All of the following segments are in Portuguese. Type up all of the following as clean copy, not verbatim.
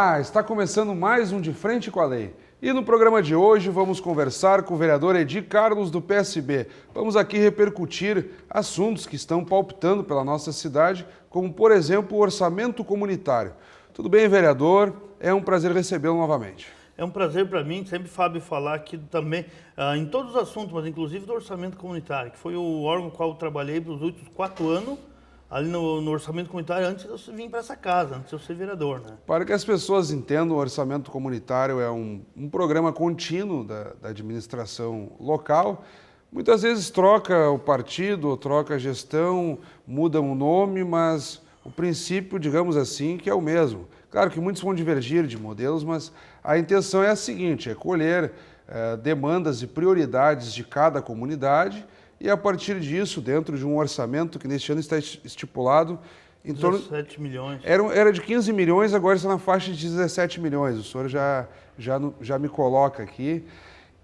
Olá, está começando mais um De Frente com a Lei. E no programa de hoje vamos conversar com o vereador Edi Carlos do PSB. Vamos aqui repercutir assuntos que estão palpitando pela nossa cidade, como por exemplo o orçamento comunitário. Tudo bem, vereador? É um prazer recebê-lo novamente. É um prazer para mim, sempre, Fábio, falar aqui também em todos os assuntos, mas inclusive do orçamento comunitário, que foi o órgão com o qual eu trabalhei pelos últimos 4 anos, ali no orçamento comunitário, antes de eu vir para essa casa, antes de eu ser vereador, né? Para que as pessoas entendam, o orçamento comunitário é um programa contínuo da administração local. Muitas vezes troca o partido, troca a gestão, muda o nome, mas o princípio, digamos assim, que é o mesmo. Claro que muitos vão divergir de modelos, mas a intenção é a seguinte, é colher demandas e prioridades de cada comunidade e, a partir disso, dentro de um orçamento que neste ano está estipulado em torno... 17 milhões. Era de 15 milhões, agora está na faixa de 17 milhões. O senhor já me coloca aqui.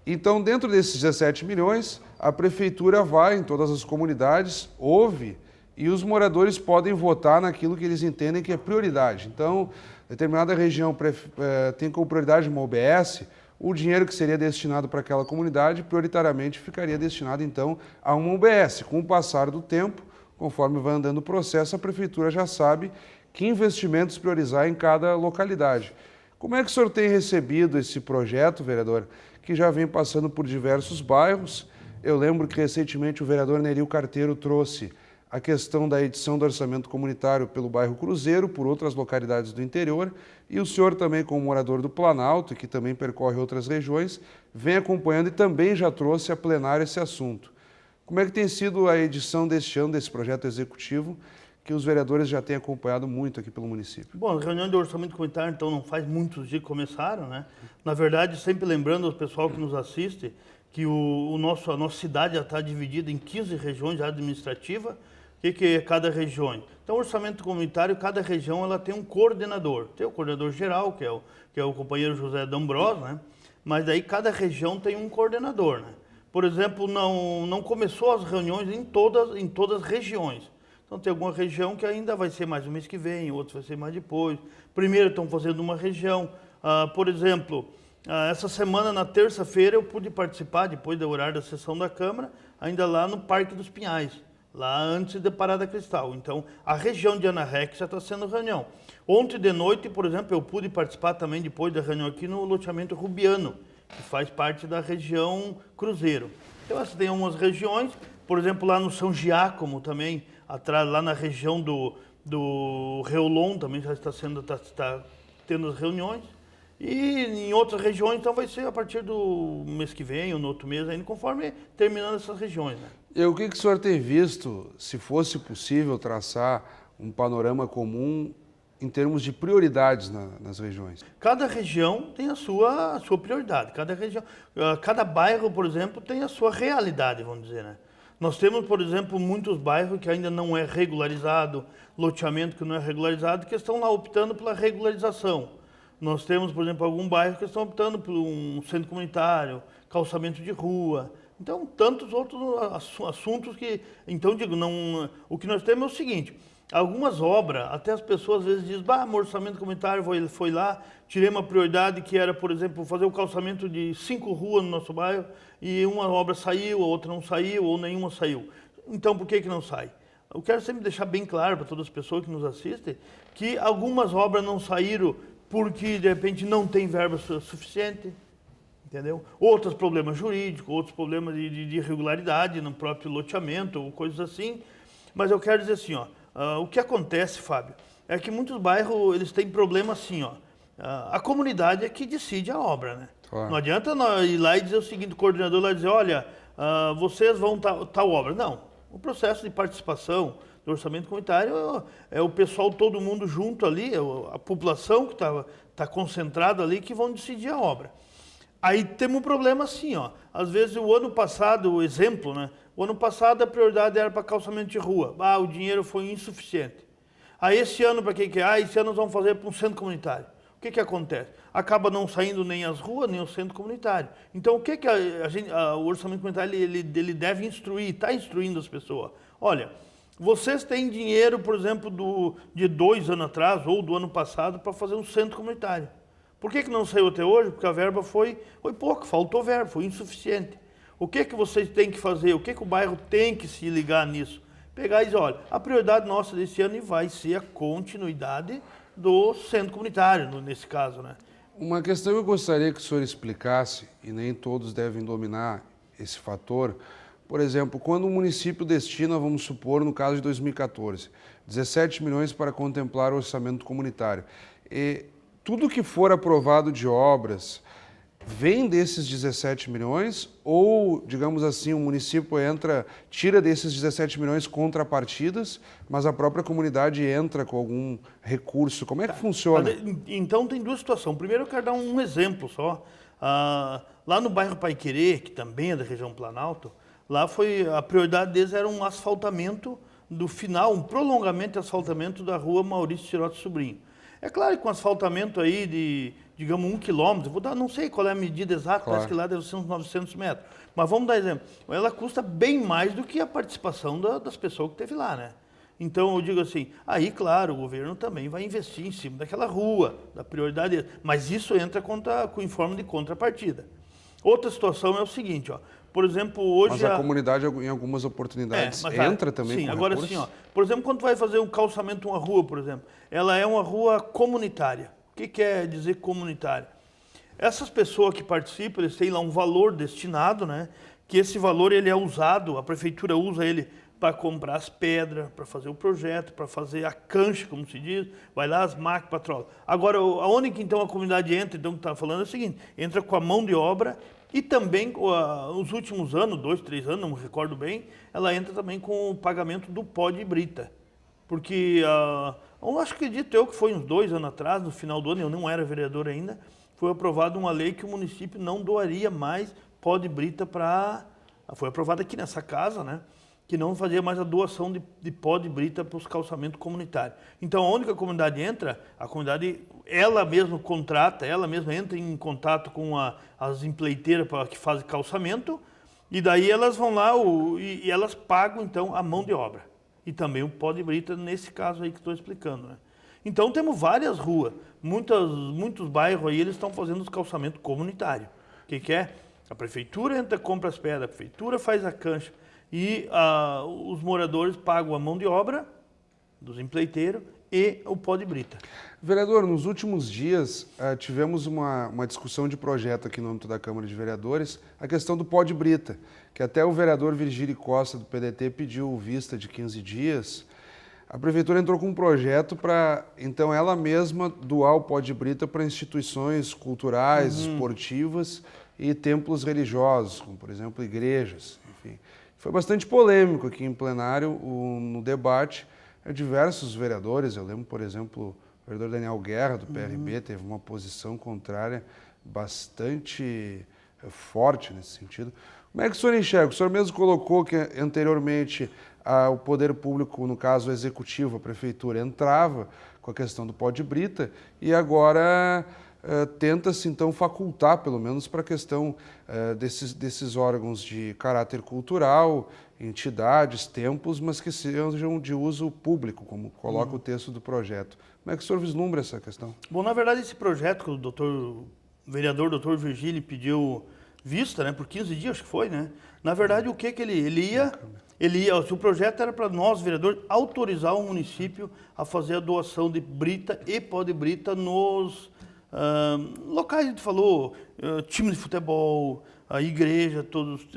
Então, dentro desses 17 milhões, a prefeitura vai em todas as comunidades, ouve, e os moradores podem votar naquilo que eles entendem que é prioridade. Então, determinada região tem como prioridade uma UBS, o dinheiro que seria destinado para aquela comunidade, prioritariamente ficaria destinado, então, a uma UBS. Com o passar do tempo, conforme vai andando o processo, a prefeitura já sabe que investimentos priorizar em cada localidade. Como é que o senhor tem recebido esse projeto, vereador, que já vem passando por diversos bairros? Eu lembro que recentemente o vereador Neril Carteiro trouxe a questão da edição do orçamento comunitário pelo bairro Cruzeiro, por outras localidades do interior, e o senhor também, como morador do Planalto, que também percorre outras regiões, vem acompanhando e também já trouxe a plenário esse assunto. Como é que tem sido a edição deste ano desse projeto executivo, que os vereadores já têm acompanhado muito aqui pelo município? Bom, a reunião de orçamento comunitário, então, não faz muitos dias que começaram, né? Na verdade, sempre lembrando ao pessoal que nos assiste, que a nossa cidade já está dividida em 15 regiões administrativas. O que é cada região? Então, o orçamento comunitário, cada região ela tem um coordenador. Tem o coordenador geral, que é o companheiro José D'Ambrosio, né? Mas daí cada região tem um coordenador, né? Por exemplo, não começou as reuniões em todas as regiões. Então, tem alguma região que ainda vai ser mais no mês que vem, outros vai ser mais depois. Primeiro estão fazendo uma região. Por exemplo, essa semana, na terça-feira, eu pude participar, depois do horário da sessão da Câmara, ainda lá no Parque dos Pinhais, lá antes da Parada Cristal. Então, a região de Ana Rec já está sendo reunião. Ontem de noite, por exemplo, eu pude participar também, depois da reunião aqui, no loteamento Rubiano, que faz parte da região Cruzeiro. Então, essas tem umas regiões, por exemplo, lá no São Giacomo também, atrás, lá na região do Reolon também já está tendo as reuniões. E em outras regiões, então, vai ser a partir do mês que vem, ou no outro mês, ainda conforme terminando essas regiões, né? E o que o senhor tem visto, se fosse possível traçar um panorama comum em termos de prioridades nas regiões? Cada região tem a sua prioridade. Cada bairro, por exemplo, tem a sua realidade, vamos dizer, né? Nós temos, por exemplo, muitos bairros que ainda não é regularizado, loteamento que não é regularizado, que estão lá optando pela regularização. Nós temos, por exemplo, algum bairro que estão optando por um centro comunitário, calçamento de rua. Então, tantos outros assuntos que... Então, digo, o que nós temos é o seguinte, algumas obras, até as pessoas às vezes dizem, meu orçamento comunitário foi lá, tirei uma prioridade que era, por exemplo, fazer o calçamento de 5 ruas no nosso bairro, e uma obra saiu, a outra não saiu, ou nenhuma saiu. Então, por que não sai? Eu quero sempre deixar bem claro para todas as pessoas que nos assistem, que algumas obras não saíram porque, de repente, não tem verba suficiente, entendeu? Outros problemas jurídicos, outros problemas de irregularidade no próprio loteamento, ou coisas assim. Mas eu quero dizer assim, o que acontece, Fábio, é que muitos bairros eles têm problema assim, a comunidade é que decide a obra, né? Claro. Não adianta ir lá e dizer o seguinte, o coordenador lá dizer, olha, vocês vão tal obra. Não, o processo de participação do orçamento comunitário é o pessoal, todo mundo junto ali, a população que está concentrada ali, que vão decidir a obra. Aí temos um problema assim, às vezes o ano passado, o exemplo, né? O ano passado a prioridade era para calçamento de rua, o dinheiro foi insuficiente. Aí esse ano, para que é? Esse ano nós vamos fazer para um centro comunitário. O que acontece? Acaba não saindo nem as ruas, nem o centro comunitário. Então o que o orçamento comunitário ele deve instruir, está instruindo as pessoas? Olha, Vocês têm dinheiro, por exemplo, de 2 anos atrás ou do ano passado para fazer um centro comunitário. Por que não saiu até hoje? Porque a verba foi pouca, faltou verba, foi insuficiente. O que vocês têm que fazer? O que o bairro tem que se ligar nisso? Pegar e dizer, olha, a prioridade nossa desse ano vai ser a continuidade do centro comunitário, nesse caso, né? Uma questão que eu gostaria que o senhor explicasse, e nem todos devem dominar esse fator, por exemplo, quando o município destina, vamos supor, no caso de 2014, 17 milhões para contemplar o orçamento comunitário, e tudo que for aprovado de obras vem desses 17 milhões ou, digamos assim, o município tira desses 17 milhões contrapartidas, mas a própria comunidade entra com algum recurso? Como é que funciona? Então tem duas situações. Primeiro eu quero dar um exemplo só. Lá no bairro Paiquerê, que também é da região Planalto, lá a prioridade deles era um asfaltamento do final, um prolongamento de asfaltamento da rua Maurício Tirotti Sobrinho. É claro que com asfaltamento aí de, digamos, 1 quilômetro, não sei qual é a medida exata, claro. Parece que lá deve ser uns 900 metros. Mas vamos dar exemplo. Ela custa bem mais do que a participação das pessoas que teve lá, né? Então eu digo assim, aí claro, o governo também vai investir em cima daquela rua, da prioridade, mas isso entra com informe de contrapartida. Outra situação é o seguinte, ó, por exemplo, hoje... Mas a comunidade, em algumas oportunidades, entra também sim, com agora recursos? sim, ó, por exemplo, quando tu vai fazer um calçamento de uma rua, por exemplo, ela é uma rua comunitária. O que quer dizer comunitária? Essas pessoas que participam, eles têm lá um valor destinado, né? Que esse valor ele é usado, a prefeitura usa ele para comprar as pedras, para fazer o projeto, para fazer a cancha, como se diz, vai lá as máquinas, patrola. Agora, aonde que então a comunidade entra, então, que está falando é o seguinte, entra com a mão de obra e também, os últimos anos, 2, 3 anos, não me recordo bem, ela entra também com o pagamento do pó de brita. Porque, eu acho que acredito eu que foi uns 2 anos atrás, no final do ano, eu não era vereador ainda, foi aprovada uma lei que o município não doaria mais pó de brita para... Foi aprovada aqui nessa casa, né? Que não fazia mais a doação de pó de brita para os calçamentos comunitários. Então, onde que a comunidade entra, a comunidade, ela mesma contrata, ela mesma entra em contato com as empleiteiras que fazem calçamento, e daí elas vão lá e elas pagam, então, a mão de obra. E também o pó de brita, nesse caso aí que estou explicando, né? Então, temos várias ruas, muitos bairros aí, eles estão fazendo os calçamentos comunitários. O que é? A prefeitura entra, compra as pedras, a prefeitura faz a cancha, e os moradores pagam a mão de obra dos empreiteiros e o pó de brita. Vereador, nos últimos dias tivemos uma discussão de projeto aqui no âmbito da Câmara de Vereadores, a questão do pó de brita, que até o vereador Virgílio Costa, do PDT, pediu vista de 15 dias. A Prefeitura entrou com um projeto para, então, ela mesma doar o pó de brita para instituições culturais, esportivas e templos religiosos, como, por exemplo, igrejas, enfim. Foi bastante polêmico aqui em plenário, no debate, diversos vereadores, eu lembro, por exemplo, o vereador Daniel Guerra, do PRB, teve uma posição contrária bastante forte nesse sentido. Como é que o senhor enxerga? O senhor mesmo colocou que anteriormente o poder público, no caso o executivo, a prefeitura, entrava com a questão do pó de brita e agora tenta-se então facultar, pelo menos para a questão desses órgãos de caráter cultural, entidades, templos, mas que sejam de uso público, como coloca o texto do projeto. Como é que o senhor vislumbra essa questão? Bom, na verdade, esse projeto que o vereador doutor Virgílio pediu vista, né, por 15 dias, acho que foi, né? Na verdade, o que ele ia... o projeto era para nós, vereadores, autorizar o município a fazer a doação de brita e pó de brita nos locais, a gente falou, time de futebol, a igreja, todos.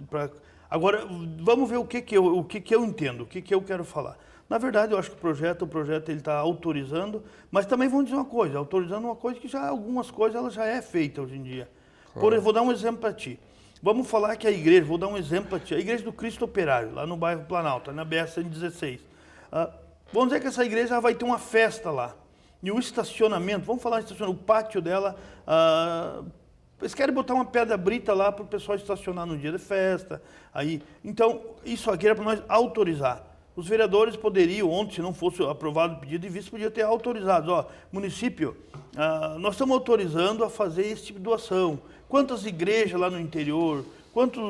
Agora, vamos ver o que eu entendo, o que eu quero falar. Na verdade, eu acho que o projeto ele está autorizando, mas também vamos dizer uma coisa, autorizando uma coisa que já, algumas coisas, ela já é feita hoje em dia. Claro. Vou dar um exemplo para ti. Vamos falar que a igreja, vou dar um exemplo para ti, a igreja do Cristo Operário, lá no bairro Planalto, na BR-116. Vamos dizer que essa igreja vai ter uma festa lá. E o estacionamento, vamos falar estacionamento, o pátio dela, eles querem botar uma pedra brita lá para o pessoal estacionar no dia de festa. Então, isso aqui era para nós autorizar. Os vereadores poderiam, ontem, se não fosse aprovado o pedido de vista, podia ter autorizado. Município, nós estamos autorizando a fazer esse tipo de doação. Quantas igrejas lá no interior, Quantos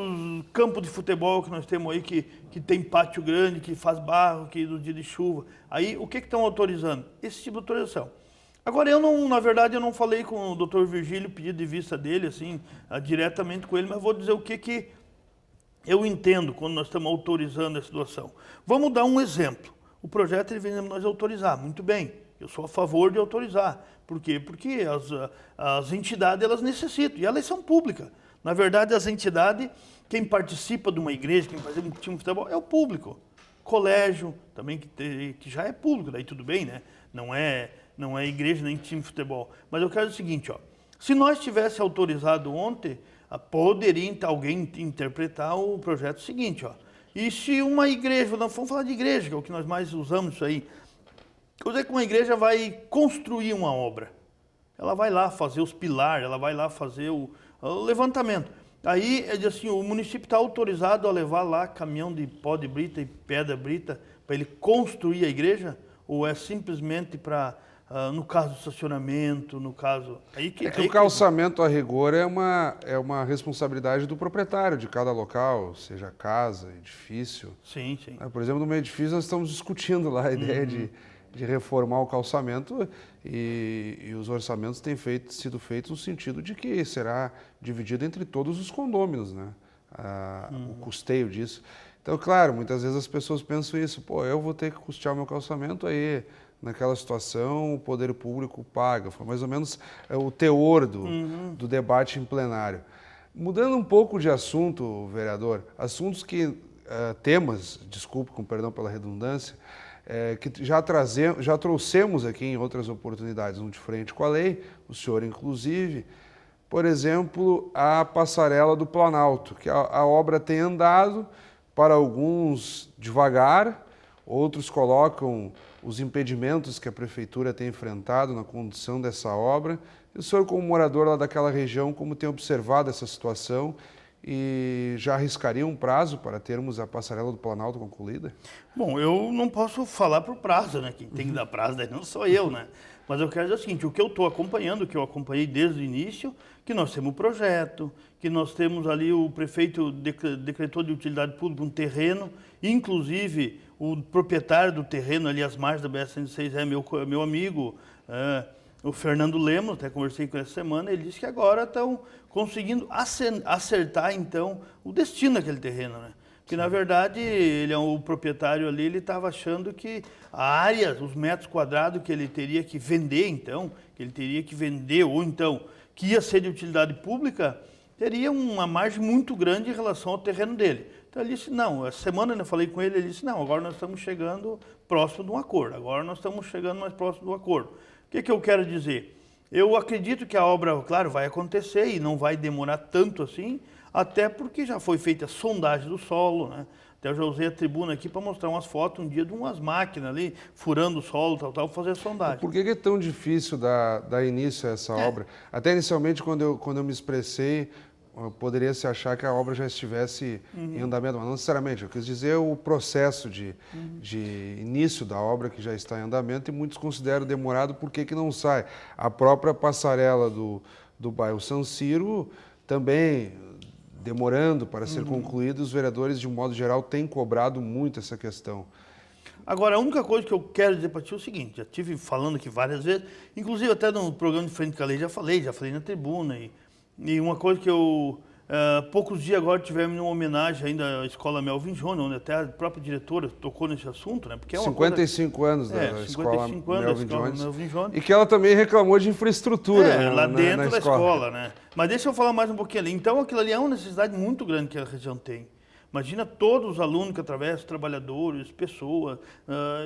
campos de futebol que nós temos aí que tem pátio grande, que faz barro, que no dia de chuva. Aí, o que estão autorizando? Esse tipo de autorização. Agora, na verdade, eu não falei com o doutor Virgílio, pedido de vista dele, assim, diretamente com ele, mas vou dizer o que eu entendo quando nós estamos autorizando essa doação. Vamos dar um exemplo. O projeto ele vem a nós autorizar, muito bem. Eu sou a favor de autorizar. Por quê? Porque as entidades elas necessitam e elas são públicas. Na verdade, as entidades, quem participa de uma igreja, quem faz um time de futebol, é o público. Colégio, também que já é público, daí tudo bem, né? Não é igreja nem time de futebol. Mas eu quero dizer o seguinte, ó. Se nós tivesse autorizado ontem, poderia alguém interpretar o projeto seguinte, ó. E se uma igreja, vamos falar de igreja, que é o que nós mais usamos isso aí. Quer dizer que uma igreja vai construir uma obra. Ela vai lá fazer os pilares, ela vai lá fazer o levantamento. Aí, assim, o município está autorizado a levar lá caminhão de pó de brita e pedra brita para ele construir a igreja? Ou é simplesmente para, no caso do estacionamento, no caso... O calçamento a rigor é uma responsabilidade do proprietário de cada local, seja casa, edifício. Sim, sim. Por exemplo, no meio edifício nós estamos discutindo lá a ideia de reformar o calçamento e os orçamentos têm sido feitos no sentido de que será dividido entre todos os condôminos, né? O custeio disso. Então, claro, muitas vezes as pessoas pensam isso, eu vou ter que custear o meu calçamento, aí naquela situação o poder público paga. Foi mais ou menos o teor do debate em plenário. Mudando um pouco de assunto, vereador, temas, desculpe, com perdão pela redundância, que já trouxemos aqui em outras oportunidades, no de frente com a lei, o senhor inclusive, por exemplo, a passarela do Planalto, que a obra tem andado, para alguns devagar, outros colocam os impedimentos que a prefeitura tem enfrentado na condução dessa obra. E o senhor, como morador lá daquela região, como tem observado essa situação e já arriscaria um prazo para termos a passarela do Planalto concluída? Bom, eu não posso falar por prazo, né? Quem tem que dar prazo daí não sou eu, né? Mas eu quero dizer o seguinte, o que eu estou acompanhando, o que eu acompanhei desde o início, que nós temos o projeto, que nós temos ali o prefeito decretou de utilidade pública um terreno, inclusive o proprietário do terreno ali às margens da BR-106 é meu amigo, o Fernando Lemos, até conversei com ele essa semana, ele disse que agora estão conseguindo acertar, então, o destino daquele terreno, né? Porque, na verdade, ele é o proprietário ali, ele estava achando que a área, os metros quadrados que ele teria que vender, então, ou então, que ia ser de utilidade pública, teria uma margem muito grande em relação ao terreno dele. Então, ele disse, não, essa semana eu falei com ele, ele disse, não, agora nós estamos chegando próximo de um acordo, agora nós estamos chegando mais próximo do acordo. O que eu quero dizer? Eu acredito que a obra, claro, vai acontecer e não vai demorar tanto assim, até porque já foi feita a sondagem do solo, né? Até eu já usei a tribuna aqui para mostrar umas fotos um dia de umas máquinas ali, furando o solo, fazer a sondagem. Por que é tão difícil dar início a essa obra? Até inicialmente, quando eu me expressei, poderia se achar que a obra já estivesse em andamento, mas não necessariamente. Eu quis dizer o processo de início da obra que já está em andamento e muitos consideram demorado, por que não sai? A própria passarela do bairro São Ciro também demorando para ser concluída, os vereadores, de um modo geral, têm cobrado muito essa questão. Agora, a única coisa que eu quero dizer para ti é o seguinte, já estive falando aqui várias vezes, inclusive até no programa de Frente com a Lei já falei na tribuna, e uma coisa que poucos dias agora tivemos uma homenagem ainda à Escola Melvin Jônior, onde até a própria diretora tocou nesse assunto, né? Porque é uma 55 coisa, anos da Escola Melvin Jones. E que ela também reclamou de infraestrutura lá dentro na da escola, né? Mas deixa eu falar mais um pouquinho ali. Então, aquilo ali é uma necessidade muito grande que a região tem. Imagina todos os alunos que atravessam, trabalhadores, pessoas.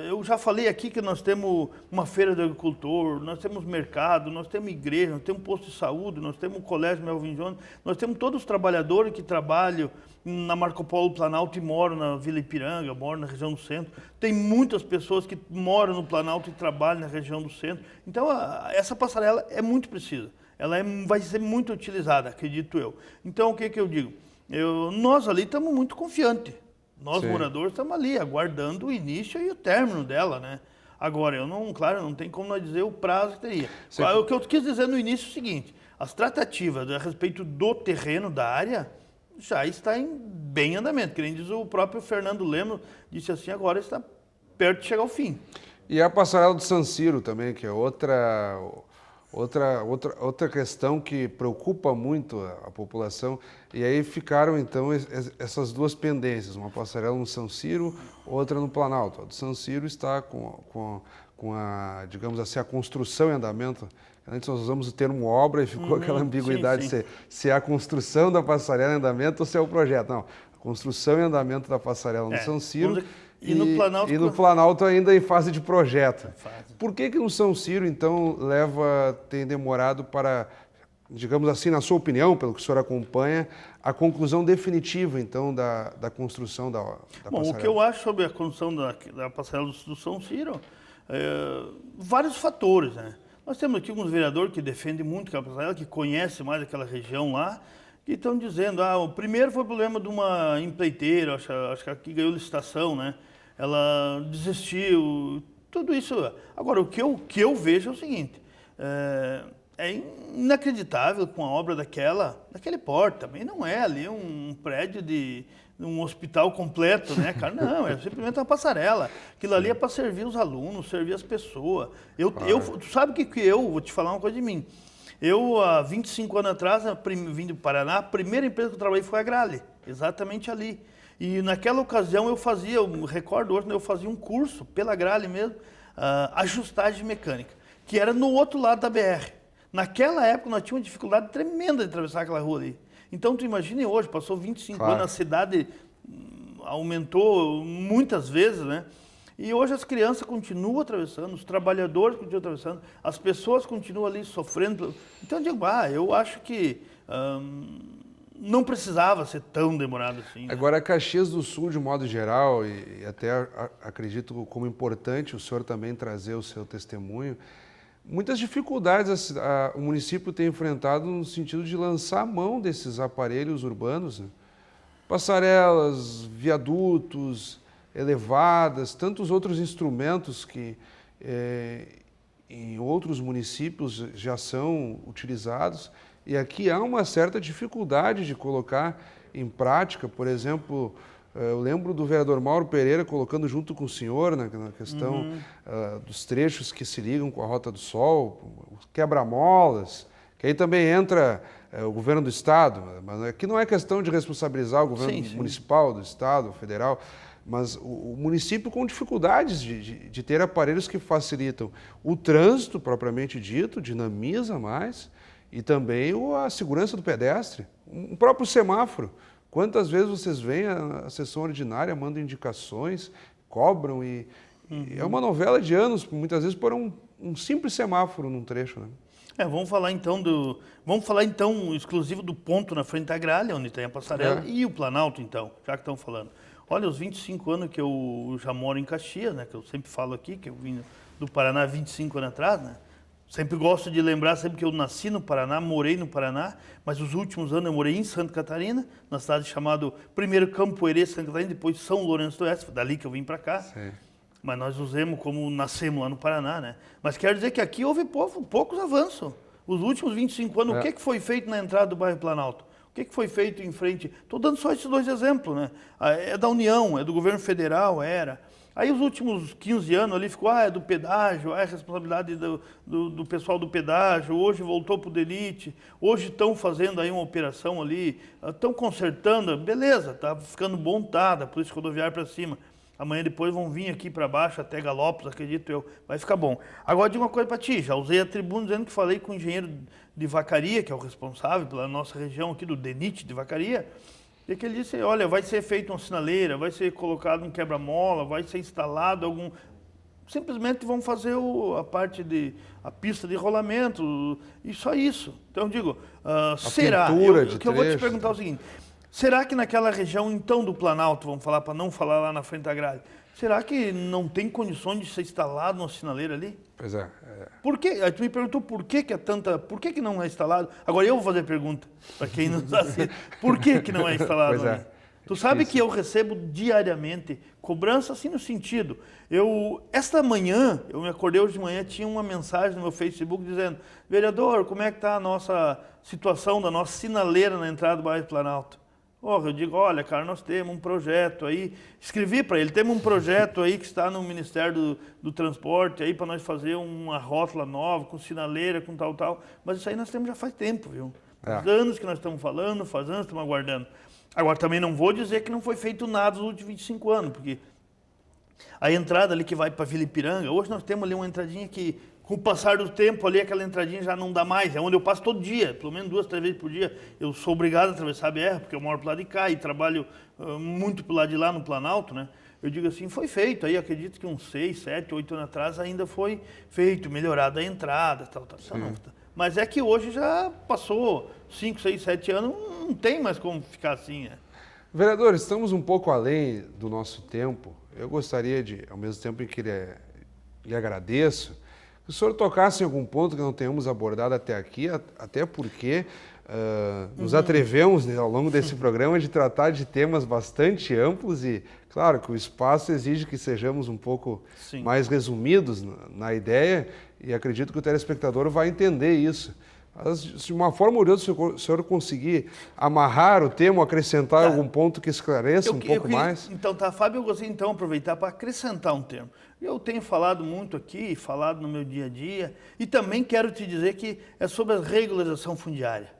Eu já falei aqui que nós temos uma feira do agricultor, nós temos mercado, nós temos igreja, nós temos posto de saúde, nós temos o colégio Melvin Jones, nós temos todos os trabalhadores que trabalham na Marco Polo Planalto e moram na Vila Ipiranga, moram na região do centro. Tem muitas pessoas que moram no Planalto e trabalham na região do centro. Então, essa passarela é muito precisa. Ela vai ser muito utilizada, acredito eu. Então, o que eu digo? Nós ali estamos muito confiantes. Nós, Sim, moradores, estamos ali, aguardando o início e o término dela, né? Agora, claro, não tem como nós dizer o prazo que teria. Sim. O que eu quis dizer no início é o seguinte, as tratativas a respeito do terreno, da área, já está em bem andamento. Que nem diz o próprio Fernando Lemos, disse assim, agora está perto de chegar ao fim. E a passarela do San Siro também, que é outra questão que preocupa muito a população. E aí ficaram, então, essas duas pendências, uma passarela no San Siro, outra no Planalto. A do San Siro está com a, digamos assim, a construção em andamento. Antes nós usamos o termo obra e ficou aquela ambiguidade sim. se é a construção da passarela em andamento ou se é o projeto. Não, a construção em andamento da passarela no San Siro e no Planalto ainda em fase de projeto. Por que no San Siro, então, tem demorado para, digamos assim, na sua opinião, pelo que o senhor acompanha, a conclusão definitiva, então, da construção da passarela? O que eu acho sobre a construção da passarela do San Siro, vários fatores, né? Nós temos aqui alguns vereadores que defendem muito aquela passarela, que conhecem mais aquela região lá, que estão dizendo, o primeiro foi o problema de uma empreiteira, acho que aqui ganhou licitação, né? Ela desistiu, tudo isso. Agora, o que eu vejo é o seguinte, é inacreditável com a obra daquele porte, também não é ali um prédio de um hospital completo, né, cara? Não, é simplesmente uma passarela. Aquilo ali é para servir os alunos, servir as pessoas. Tu sabe que eu vou te falar uma coisa de mim. Eu, há 25 anos atrás, vim do Paraná, a primeira empresa que eu trabalhei foi a Grale, exatamente ali. E naquela ocasião eu recordo hoje, eu fazia um curso pela Grale mesmo, ajustagem mecânica, que era no outro lado da BR. Naquela época nós tínhamos uma dificuldade tremenda de atravessar aquela rua ali. Então tu imagine hoje, passou 25 anos, a cidade aumentou muitas vezes, né? E hoje as crianças continuam atravessando, os trabalhadores continuam atravessando, as pessoas continuam ali sofrendo. Então eu digo, eu acho que não precisava ser tão demorado assim. Né? Agora, Caxias do Sul, de modo geral, e até acredito como importante o senhor também trazer o seu testemunho, muitas dificuldades o município tem enfrentado no sentido de lançar a mão desses aparelhos urbanos, né? Passarelas, viadutos, elevadas, tantos outros instrumentos que em outros municípios já são utilizados. E aqui há uma certa dificuldade de colocar em prática. Por exemplo, eu lembro do vereador Mauro Pereira colocando junto com o senhor na questão dos trechos que se ligam com a Rota do Sol, quebra-molas, que aí também entra o governo do Estado. Mas aqui não é questão de responsabilizar o governo municipal, do Estado, federal, mas o município com dificuldades de ter aparelhos que facilitam o trânsito, propriamente dito, dinamiza mais, e também a segurança do pedestre. Um próprio semáforo. Quantas vezes vocês veem a sessão ordinária, mandam indicações, cobram e é uma novela de anos, muitas vezes por um simples semáforo num trecho, né? Vamos falar então exclusivo do ponto na frente da Gralha, onde tem a passarela, e o Planalto então, já que estão falando. Olha, os 25 anos que eu já moro em Caxias, né, que eu sempre falo aqui, que eu vim do Paraná 25 anos atrás, né? Sempre gosto de lembrar, sempre que eu nasci no Paraná, morei no Paraná, mas os últimos anos eu morei em Santa Catarina, na cidade chamada primeiro Campo Herê, Santa Catarina, depois São Lourenço do Oeste, dali que eu vim para cá. Sim. Mas nós usamos como nascemos lá no Paraná, né? Mas quero dizer que aqui houve poucos avanços. Os últimos 25 anos, o que foi feito na entrada do bairro Planalto? O que foi feito em frente? Estou dando só esses dois exemplos, né? É da União, é do governo federal, era. Aí os últimos 15 anos ali ficou, é do pedágio, é responsabilidade do pessoal do pedágio, hoje voltou para o DENIT, hoje estão fazendo aí uma operação ali, estão consertando, beleza, está ficando bom, da Polícia Rodoviária para cima. Amanhã depois vão vir aqui para baixo, até Galópolis, acredito eu, vai ficar bom. Agora, digo uma coisa para ti, já usei a tribuna dizendo que falei com o engenheiro de Vacaria, que é o responsável pela nossa região aqui do DENIT de Vacaria, e que ele disse, olha, vai ser feita uma sinaleira, vai ser colocado um quebra-mola, vai ser instalado algum... Simplesmente vão fazer a pista de rolamento, e só isso. Então eu digo, será? Eu vou te perguntar o seguinte, será que naquela região, então, do Planalto, vamos falar para não falar lá na frente da grade, será que não tem condições de ser instalado uma sinaleira ali? Pois é. Por quê? Aí tu me perguntou por que não é instalado. Agora eu vou fazer a pergunta, para quem não assiste. Por que não é instalado ali? Tu sabe que eu recebo diariamente cobrança assim no sentido. Esta manhã, eu me acordei hoje de manhã, tinha uma mensagem no meu Facebook dizendo, vereador, como é que está a nossa situação da nossa sinaleira na entrada do bairro Planalto? Eu digo, olha, cara, nós temos um projeto aí, escrevi para ele, temos um projeto aí que está no Ministério do Transporte aí para nós fazer uma rótula nova, com sinaleira, com tal, mas isso aí nós temos já faz tempo, viu? Faz anos que nós estamos falando, faz anos que estamos aguardando. Agora, também não vou dizer que não foi feito nada nos últimos 25 anos, porque a entrada ali que vai para Vila Ipiranga, hoje nós temos ali uma entradinha que, com o passar do tempo ali, aquela entradinha já não dá mais. É onde eu passo todo dia, pelo menos 2, 3 vezes por dia. Eu sou obrigado a atravessar a BR, porque eu moro pro lado de cá e trabalho muito pro lado de lá, no Planalto, né? Eu digo assim, foi feito. Aí acredito que uns 6, 7, 8 anos atrás ainda foi feito, melhorada a entrada, tal. Mas é que hoje já passou 5, 6, 7 anos, não tem mais como ficar assim, né? Vereador, estamos um pouco além do nosso tempo. Eu gostaria de, ao mesmo tempo em que lhe agradeço, que o senhor tocasse em algum ponto que não tenhamos abordado até aqui, até porque nos atrevemos, né, ao longo desse programa, de tratar de temas bastante amplos e, claro, que o espaço exige que sejamos um pouco mais resumidos na ideia e acredito que o telespectador vai entender isso. Mas, de uma forma ou de outra, se o senhor conseguir amarrar o tema, acrescentar algum ponto que esclareça um pouco mais. Então, Fábio, eu gostaria então de aproveitar para acrescentar um termo. Eu tenho falado muito aqui, falado no meu dia a dia, e também quero te dizer que é sobre a regularização fundiária.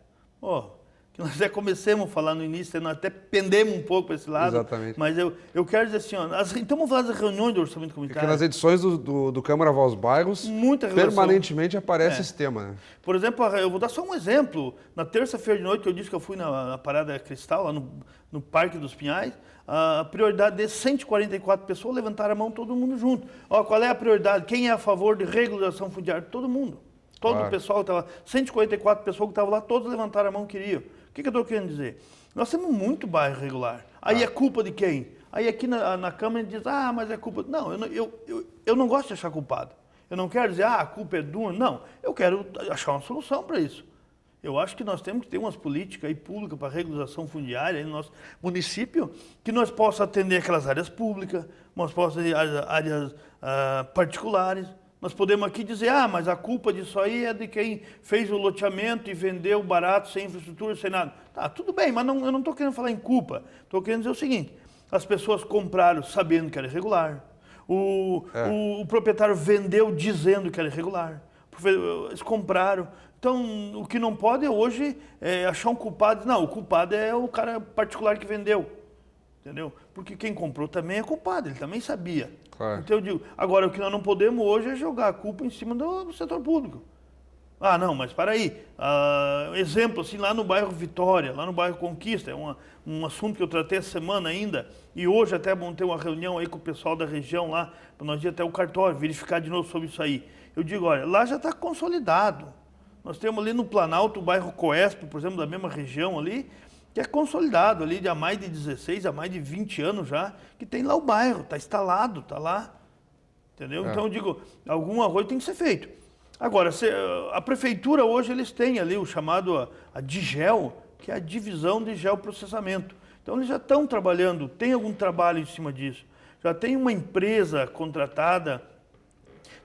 Que nós até comecemos a falar no início, nós até pendemos um pouco para esse lado. Exatamente. Mas eu quero dizer assim, então vamos falar das reuniões do orçamento comunitário. Porque nas edições do Câmara Voz Bairros, permanentemente aparece esse tema. Né? Por exemplo, eu vou dar só um exemplo. Na terça-feira de noite, eu disse que eu fui na Parada Cristal, lá no Parque dos Pinhais. A prioridade de 144 pessoas levantaram a mão, todo mundo junto. Qual é a prioridade? Quem é a favor de regularização fundiária? Todo mundo. Todo o pessoal que estava, 144 pessoas que estavam lá, todos levantaram a mão e queriam. O que eu estou querendo dizer? Nós temos muito bairro irregular. Aí é culpa de quem? Aí aqui na Câmara diz, mas é culpa... Não, eu não gosto de achar culpado. Eu não quero dizer, a culpa é de uma. Não, eu quero achar uma solução para isso. Eu acho que nós temos que ter umas políticas aí públicas para regularização fundiária aí no nosso município, que nós possamos atender aquelas áreas públicas, nós possamos atender áreas particulares. Nós podemos aqui dizer, mas a culpa disso aí é de quem fez o loteamento e vendeu barato, sem infraestrutura, sem nada. Tá, tudo bem, mas eu não estou querendo falar em culpa. Estou querendo dizer o seguinte, as pessoas compraram sabendo que era irregular. O proprietário vendeu dizendo que era irregular. Eles compraram. Então, o que não pode hoje é achar um culpado. Não, o culpado é o cara particular que vendeu. Entendeu? Porque quem comprou também é culpado, ele também sabia. Claro. Então eu digo, agora o que nós não podemos hoje é jogar a culpa em cima do setor público. Não, mas para aí. Exemplo, assim, lá no bairro Vitória, lá no bairro Conquista, é um assunto que eu tratei essa semana ainda, e hoje até vamos ter uma reunião aí com o pessoal da região lá, para nós ir até o cartório, verificar de novo sobre isso aí. Eu digo, olha, lá já está consolidado. Nós temos ali no Planalto, o bairro Coesp, por exemplo, da mesma região ali, que é consolidado ali de há mais de 16, há mais de 20 anos já, que tem lá o bairro, está instalado, está lá. Entendeu? Então eu digo, alguma coisa tem que ser feito. Agora, a prefeitura hoje eles têm ali o chamado a DIGEL, que é a divisão de geoprocessamento. Então eles já estão trabalhando, tem algum trabalho em cima disso. Já tem uma empresa contratada,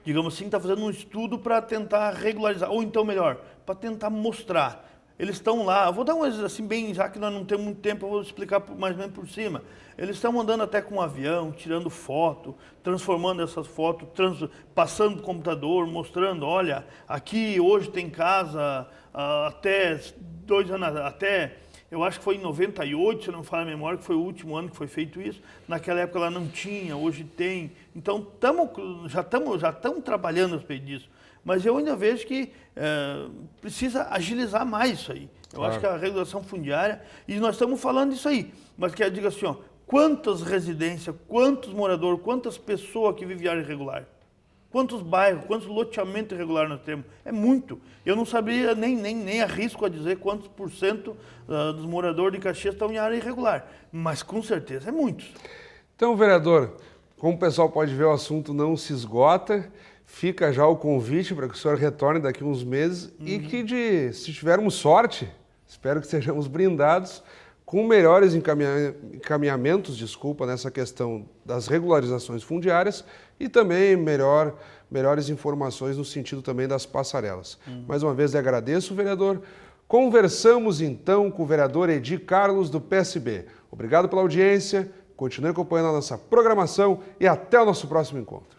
digamos assim, que está fazendo um estudo para tentar regularizar, ou então melhor, para tentar mostrar. Eles estão lá, eu vou dar um exemplo assim bem, já que nós não temos muito tempo, eu vou explicar mais ou menos por cima. Eles estão andando até com um avião, tirando foto, transformando essas fotos, passando para o computador, mostrando, olha, aqui hoje tem casa, até 2 anos, eu acho que foi em 98, se não me falha a memória, que foi o último ano que foi feito isso. Naquela época lá não tinha, hoje tem. Então já estamos trabalhando a respeito disso. Mas eu ainda vejo que precisa agilizar mais isso aí. Eu acho que a regulação fundiária, e nós estamos falando disso aí, mas quero dizer assim, quantas residências, quantos moradores, quantas pessoas que vivem em área irregular? Quantos bairros, quantos loteamentos irregulares nós temos? É muito. Eu não sabia, nem arrisco a dizer quantos % dos moradores de Caxias estão em área irregular, mas com certeza é muitos. Então, vereador, como o pessoal pode ver, o assunto não se esgota. Fica já o convite para que o senhor retorne daqui a uns meses e que, se tivermos sorte, espero que sejamos brindados com melhores encaminhamentos, nessa questão das regularizações fundiárias e também melhores informações no sentido também das passarelas. Mais uma vez, agradeço, vereador. Conversamos então com o vereador Edi Carlos, do PSB. Obrigado pela audiência, continue acompanhando a nossa programação e até o nosso próximo encontro.